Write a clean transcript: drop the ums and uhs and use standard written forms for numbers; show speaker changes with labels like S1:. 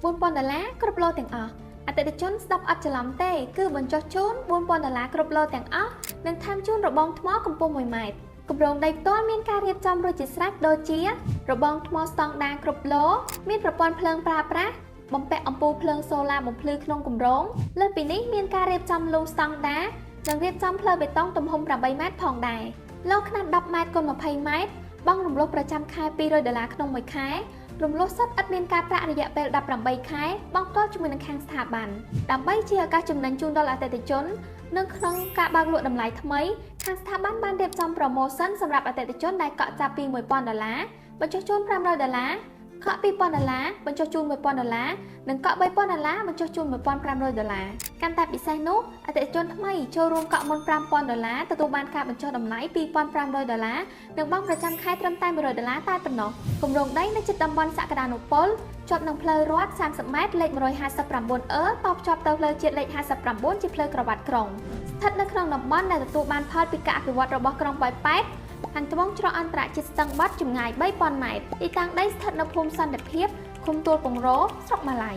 S1: $4,000 គ្រប់ឡូទាំងអស់អតិថិជនស្ដាប់អត់ច្រឡំទេគឺបញ្ចុះជូន$4,000គ្រប់ឡូទាំងអស់និងថែមជូនរបងថ្មកម្ពស់1ម៉ែត្រគម្រោងដីផ្ទាល់មានការរៀបចំរួចជាស្រេចដូចជារបងថ្មស្តង់ដារគ្រប់ឡូមានប្រព័ន្ធភ្លើងប្រើប្រាស់បំពាក់អំពូលភ្លើងសូឡាបំភ្លឺក្នុងគម្រោងលើសពីនេះមានការរៀបចំលូស្តង់ដារនិងរៀបចំផ្លូវបេតុងទំហំ8ម៉ែត្រផងដែរឡូខ្នាត10ម៉ែត្រគុណ20ម៉ែត្របង់រំលោះប្រចាំខែ$200ក្នុងមួយខែរំលោះសុទ្ធឥតមានការប្រាក់រយៈពេល18ខែបង់ផ្ទាល់ជាមួយនឹងខាងស្ថាប័នដើម្បីជាឱកាសចំណេញជូនដល់អតិថិជននិងក្នុងការបើកលក់តម្លៃថ្មីខាងស្ថាប័នបានរៀបចំ promotion សម្រាប់អតិថិជនដែលកក់ចាប់ពី$1,000បញ្ចុះជូន$500កក់$2,000បញ្ចុះជូន$1,000និងកក់$3,000បញ្ចុះជូន$1,500កាន់តែពិសេសនោះអតិថិជនថ្មីចូលរួមកក់មុន$5,000ទទួលបានការបញ្ចុះតម្លៃ$2,500និងបង់ប្រចាំខែត្រឹមតែ$100តែប៉ុណ្ណោះគម្រោងដីនៅជិតតំបន់សក្តានុពលជាប់នឹងផ្លូវរដ្ឋ30ម៉ែត្រលេខ159អឺតភ្ជាប់ទៅផ្លូវជាតិលេខ59ជាផ្លូវក្រវ៉ាត់ក្រុងស្ថិតនៅក្នុងតំបន់ដែលទទួលបានផលពីការអភិវឌ្ឍរបស់ក្រុងប៉ោយប៉ែតខាងត្បូងច្រកអន្តរជាតិស្ទឹងបត់ចម្ងាយ$3,000ទីតាំងដីស្ថិតនៅភូមិសន្តិភាពឃុំទួលពងរស្រុកម៉ាឡៃ